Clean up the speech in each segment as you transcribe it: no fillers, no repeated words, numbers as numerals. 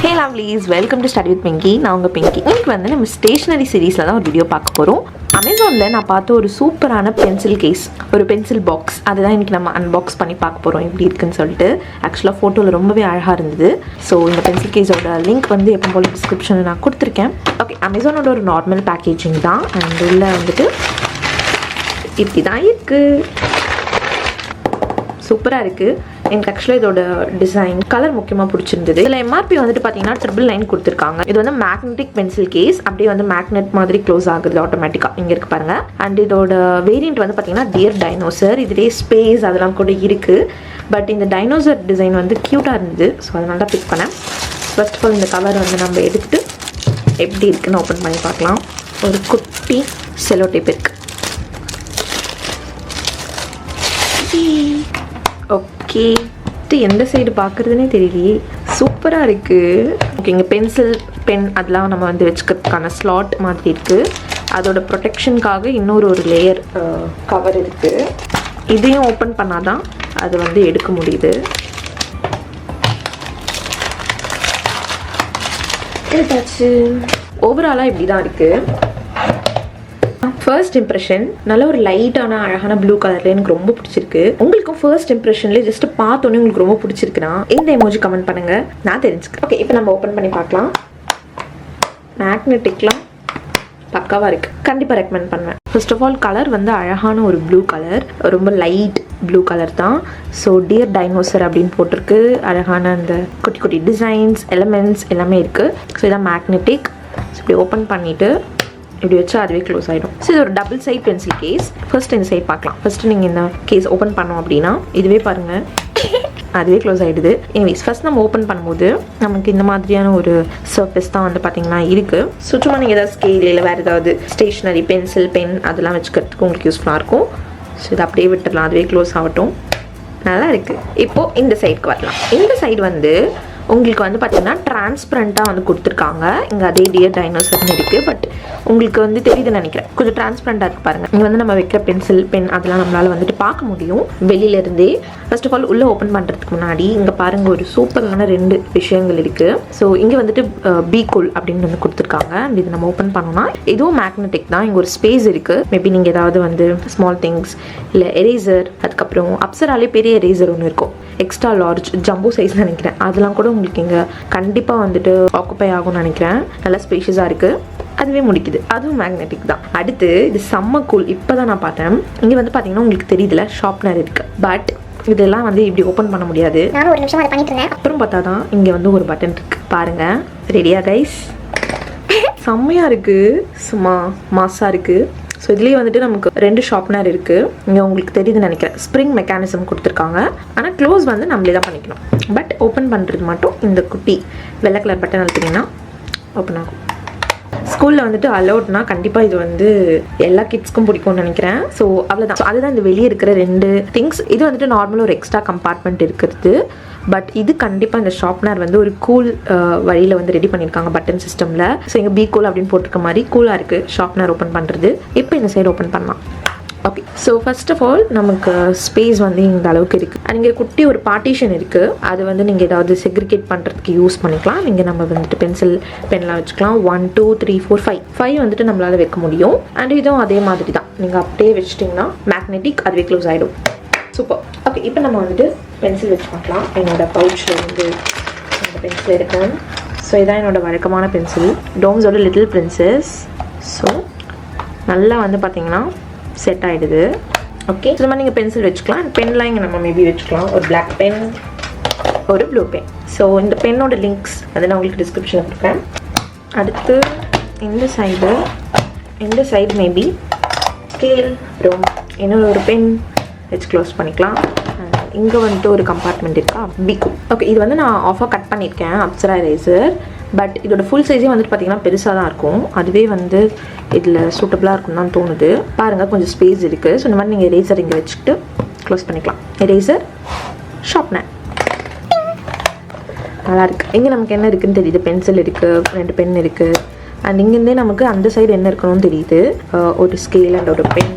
Hey Lovelies, welcome to Study with Pinkie. நான் உங்கள் Pinkie. இன்னைக்கு வந்து நம்ம ஸ்டேஷனரி சீரீஸில் தான் ஒரு வீடியோ பார்க்க போகிறோம். அமேசானில் நான் பார்த்த ஒரு சூப்பரான பென்சில் கேஸ், ஒரு பென்சில் பாக்ஸ், அதுதான் இன்றைக்கி நம்ம அன்பாக்ஸ் பண்ணி பார்க்க போகிறோம் எப்படி இருக்குன்னு சொல்லிட்டு. ஆக்சுவலாக ஃபோட்டோவில் ரொம்பவே அழகாக இருந்தது. ஸோ இந்த பென்சில் கேஸோட லிங்க் வந்து எப்போ போல் டிஸ்கிரிப்ஷனில் நான் கொடுத்துருக்கேன். ஓகே, அமேசானோட ஒரு நார்மல் பேக்கேஜிங் தான். அண்ட் உள்ள வந்துட்டு இப்படி தான் இருக்குது. சூப்பராக இருக்குது. எனக்கு ஆக்சுவலாக இதோட டிசைன் கலர் முக்கியமாக பிடிச்சிருந்தது. இதில் எம்ஆர்பி வந்துட்டு பார்த்தீங்கன்னா 999 கொடுத்துருக்காங்க. இது வந்து மேக்னெட்டிக் பென்சில் கேஸ், அப்படியே வந்து மேக்னெட் மாதிரி க்ளோஸ் ஆகுது ஆட்டோமேட்டிக்காக. இங்கே இருக்கு பாருங்க. அண்ட் இதோட வேரியண்ட் வந்து பார்த்தீங்கன்னா டியர் டைனோசர். இதுலேயே ஸ்பேஸ் அதெல்லாம் கூட இருக்குது. பட் இந்த டைனோசர் டிசைன் வந்து க்யூட்டாக இருந்தது. ஸோ அதனால தான் பிக் பண்ணேன். ஃபர்ஸ்ட் ஆஃப் ஆல் இந்த கவர் வந்து நம்ம எடுத்துகிட்டு எப்படி இருக்குன்னு ஓப்பன் பண்ணி பார்க்கலாம். ஒரு குட்டி செலோ டேப் இருக்குது. ஓகே, எந்த சைடு பார்க்குறதுனே தெரியலையே. சூப்பராக இருக்குது. ஓகே, இங்கே பென்சில் பென் அதெல்லாம் நம்ம வந்து வச்சுக்கிறதுக்கான ஸ்லாட் மாதிரி இருக்குது. அதோட ப்ரொடெக்ஷனுக்காக இன்னொரு லேயர் கவர் இருக்குது. இதையும் ஓப்பன் பண்ணாதான் அது வந்து எடுக்க முடியுது. எடுத்தாச்சு. ஓவராலாக இப்படி தான் இருக்குது. ஃபர்ஸ்ட் இம்ப்ரெஷன் நல்ல ஒரு லைட்டான அழகான ப்ளூ கலர்ல எனக்கு ரொம்ப பிடிச்சிருக்கு. உங்களுக்கும் ஃபர்ஸ்ட் இம்ப்ரெஷன்லேயே ஜஸ்ட் பார்த்தோன்னே உங்களுக்கு ரொம்ப பிடிச்சிருக்குன்னா இந்த எமோஜி கமெண்ட் பண்ணுங்க, நான் தெரிஞ்சுக்கிறேன். ஓகே, இப்போ நம்ம ஓப்பன் பண்ணி பார்க்கலாம். மேக்னெட்டிக்லாம் பக்காவாக இருக்கு. கண்டிப்பாக ரெக்கமெண்ட் பண்ணுவேன். ஃபர்ஸ்ட் ஆஃப் ஆல் கலர் வந்து அழகான ஒரு ப்ளூ கலர், ரொம்ப லைட் ப்ளூ கலர் தான். ஸோ டியர் டைனோசர் அப்படின்னு போட்டிருக்கு. அழகான அந்த குட்டி குட்டி டிசைன்ஸ் எலமெண்ட்ஸ் எல்லாமே இருக்குது. ஸோ இதான் மேக்னெட்டிக். ஸோ இப்படி ஓப்பன் பண்ணிவிட்டு இப்படி வச்சு அதுவே க்ளோஸ் ஆகிடும். ஸோ இது ஒரு double side pencil case. First இந்த சைட் பார்க்கலாம். ஃபர்ஸ்ட் நீங்கள் இந்த கேஸ் ஓப்பன் பண்ணோம் அப்படின்னா இதுவே பாருங்கள் அதுவே க்ளோஸ் ஆகிடுது. எனிவேஸ், ஃபர்ஸ்ட் நம்ம ஓப்பன் பண்ணும்போது நமக்கு இந்த மாதிரியான ஒரு சர்ஃபேஸ் தான் வந்து பார்த்தீங்கன்னா இருக்குது. சுற்றுமா நீங்கள் ஏதாவது ஸ்கேல் இல்லை வேறு ஏதாவது ஸ்டேஷ்னரி பென்சில் பென் அதெல்லாம் வச்சுக்கிறதுக்கு உங்களுக்கு யூஸ்ஃபுல்லாக இருக்கும். ஸோ இதை அப்படியே விட்டுடலாம், அதுவே க்ளோஸ் ஆகட்டும். நல்லா இருக்குது. இப்போது இந்த சைடுக்கு வரலாம். இந்த சைடு வந்து உங்களுக்கு வந்து பார்த்தீங்கன்னா டிரான்ஸ்பரண்ட்டாக வந்து கொடுத்துருக்காங்க. இங்கே அதே டியர் டைனோசர்னு இருக்குது. பட் உங்களுக்கு வந்து தெரியுதுன்னு நினைக்கிறேன். கொஞ்சம் டிரான்ஸ்பரண்ட்டாக இருக்குது பாருங்கள். இங்கே வந்து நம்ம வைக்கிற பென்சில் பென் அதெல்லாம் நம்மளால் வந்துட்டு பார்க்க முடியும் வெளியிலேருந்தே. ஃபர்ஸ்ட் ஆஃப் ஆல் உள்ளே ஓப்பன் பண்ணுறதுக்கு முன்னாடி இங்கே பாருங்கள் ஒரு சூப்பரான 2 விஷயங்கள் இருக்குது. ஸோ இங்கே வந்துட்டு பீகோல் அப்படின்னு வந்து கொடுத்துருக்காங்க. அண்ட் இது நம்ம ஓப்பன் பண்ணோம்னா இதுவும் மேக்னெட்டிக் தான். இங்கே ஒரு ஸ்பேஸ் இருக்குது. மேபி நீங்கள் ஏதாவது வந்து ஸ்மால் திங்ஸ் இல்லை எரேசர், அதுக்கப்புறம் அப்சராலே பெரிய எரேசர் ஒன்று இருக்கும், எக்ஸ்ட்ரா லார்ஜ் ஜம்போ சைஸ் நினைக்கிறேன். அதெல்லாம் கூட உங்களுக்கு இங்கே கண்டிப்பாக வந்துட்டு ஆக்குப்பை ஆகும்னு நினைக்கிறேன். நல்லா ஸ்பேஷியஸாக இருக்குது. அதுவே முடிக்குது. அதுவும் மேக்னெட்டிக் தான். அடுத்து இது செம்ம கூல். இப்போ தான் நான் பார்த்தேன். இங்கே வந்து பார்த்தீங்கன்னா உங்களுக்கு தெரியுதுல ஷார்ப்னர் இருக்குது. பட் இதெல்லாம் வந்து இப்படி ஓப்பன் பண்ண முடியாது. நான் ஒரு நிமிஷம் அதை பண்ணிட்டு இருந்தேன். அப்புறம் பார்த்தா தான் இங்கே வந்து ஒரு பட்டன் இருக்குது பாருங்கள். ரெடியா கைஸ்? செம்மையாக இருக்குது. சும்மா மாஸாக இருக்குது. ஸோ இதுலேயே வந்துட்டு நமக்கு 2 ஷார்ப்னர் இருக்குது. இங்கே உங்களுக்கு தெரியுதுன்னு நினைக்கிறேன். ஸ்ப்ரிங் மெக்கானிசம் கொடுத்துருக்காங்க. ஆனால் க்ளோஸ் வந்து நம்மளே தான் பண்ணிக்கணும். பட் ஓப்பன் பண்ணுறது மட்டும் இந்த குட்டி வெள்ளை கலர் பட்டன் அழுத்திங்கன்னா ஓப்பன் ஆகும். ஸ்கூலில் வந்துட்டு அலௌட்னா கண்டிப்பாக இது வந்து எல்லா கிட்ஸ்க்கும் பிடிக்கும்னு நினைக்கிறேன். ஸோ அவ்வளோதான். ஸோ அதுதான் இந்த வெளியே இருக்கிற 2 திங்ஸ். இது வந்துட்டு நார்மலாக ஒரு எக்ஸ்ட்ரா கம்பார்ட்மெண்ட் இருக்கிறது. பட் இது கண்டிப்பாக இந்த ஷார்ப்னர் வந்து ஒரு கூல் வழியில் வந்து ரெடி பண்ணியிருக்காங்க பட்டன் சிஸ்டமில். ஸோ இங்கே பி கூல் அப்படின்னு போட்டிருக்க மாதிரி கூலாக இருக்குது ஷார்ப்னர் ஓப்பன் பண்ணுறது. இப்போ இந்த சைடு ஓப்பன் பண்ணலாம். Okay, so first of all நமக்கு ஸ்பேஸ் வந்து இந்த அளவுக்கு இருக்குது. அண்ட் இங்கே குட்டி ஒரு பார்ட்டிஷன் இருக்குது. அது வந்து நீங்கள் ஏதாவது செக்ரிகேட் பண்ணுறதுக்கு யூஸ் பண்ணிக்கலாம். நீங்கள் நம்ம வந்துட்டு பென்சில் பென்லாம் வச்சுக்கலாம். 1 2 3 4 5 வந்துட்டு நம்மளால் வைக்க முடியும். அண்ட் இதுவும் அதே மாதிரி தான். நீங்கள் அப்படியே வச்சிட்டிங்கன்னா மேக்னெட்டிக் அதுவே க்ளோஸ் ஆகிடும். சூப்பர். ஓகே, இப்போ நம்ம வந்துட்டு பென்சில் வச்சு பார்க்கலாம். என்னோடய பவுச்சில் வந்து இந்த பென்சில் இருக்கேன். ஸோ இதான் என்னோடய வழக்கமான பென்சில், டோம்ஸோட லிட்டில் பிரின்சஸ். ஸோ நல்லா வந்து பார்த்தீங்கன்னா செட் ஆகிடுது. ஓகே, இந்த மாதிரி நீங்கள் பென்சில் வச்சுக்கலாம். அண்ட் பென்லாம் இங்கே நம்ம மேபி வச்சுக்கலாம். ஒரு பிளாக் பென், ஒரு ப்ளூ பென். ஸோ இந்த பென்னோட லிங்க்ஸ் அதை நான் உங்களுக்கு டிஸ்கிரிப்ஷனில் கொடுக்குறேன். அடுத்து இந்த சைடு மேபி ஸ்கேல், அப்புறம் இன்னொரு ஒரு பென் வச்சு க்ளோஸ் பண்ணிக்கலாம். இங்கே வந்துட்டு ஒரு கம்பார்ட்மெண்ட் இருக்கா பிக். ஓகே, இது வந்து நான் ஆஃபாக கட் பண்ணியிருக்கேன் அப்சரா எரேசர். பட் இதோட ஃபுல் சைஸே வந்துட்டு பார்த்தீங்கன்னா பெருசாக தான் இருக்கும். அதுவே வந்து இதில் சூட்டபுளாக இருக்கும்னு தான் தோணுது. பாருங்கள், கொஞ்சம் ஸ்பேஸ் இருக்குது. ஸோ இந்த மாதிரி நீங்கள் எரேசர் இங்கே வச்சுக்கிட்டு க்ளோஸ் பண்ணிக்கலாம். எரேசர், ஷார்ப்னர், நல்லாயிருக்கு. இங்கே நமக்கு என்ன இருக்குதுன்னு தெரியுது. பென்சில் இருக்குது, 2 பென் இருக்குது. அண்ட் இங்கேருந்தே நமக்கு அந்த சைடு என்ன இருக்கணும்னு தெரியுது. ஒரு ஸ்கேல் அண்ட் ஒரு பென்.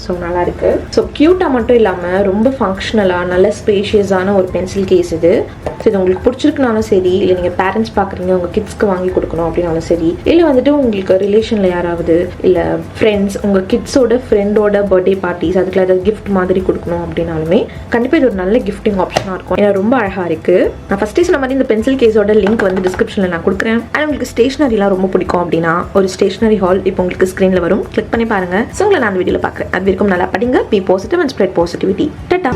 ஸோ ஸோ நல்லா இருக்கு. ஸோ க்யூட்டாக மட்டும் இல்லாமல் ரொம்ப ஃபங்க்ஷனலாக நல்ல ஸ்பேஷியஸான ஒரு பென்சில் கேஸ் இது. ஸோ இது உங்களுக்கு பிடிச்சிருக்குனாலும் சரி, இல்லை நீங்கள் பேரண்ட்ஸ் பார்க்குறீங்க உங்கள் கிட்ஸ்க்கு வாங்கி கொடுக்கணும் அப்படின்னாலும் சரி, இல்லை வந்துட்டு உங்களுக்கு ரிலேஷனில் யாராவது இல்லை ஃப்ரெண்ட்ஸ் உங்கள் கிட்ஸோட ஃப்ரெண்டோட பர்த்டே பார்ட்டிஸ் அதுக்குள்ள ஏதாவது கிஃப்ட் மாதிரி கொடுக்கணும் அப்படின்னாலுமே கண்டிப்பாக இது ஒரு நல்ல கிஃப்டிங் ஆப்ஷனாக இருக்கும். ஏன்னா ரொம்ப அழகாக இருக்குது. நான் ஃபஸ்ட்டே சொன்ன மாதிரி இந்த பென்சில் கேஸோட லிங்க் வந்து டிஸ்கிரிப்ஷனில் நான் கொடுக்குறேன். அண்ட் உங்களுக்கு ஸ்டேஷனரிலாம் ரொம்ப பிடிக்கும் அப்படின்னா ஒரு ஸ்டேஷனரி ஹால் இப்போ உங்களுக்கு ஸ்க்ரீனில் வரும், கிளிக் பண்ணி பாருங்கள். ஸோ உங்களை நான் வீடியோவில் பார்க்குறேன். அது வரைக்கும் நல்லா படிங்க, be positive and spread positivity. Ta-ta.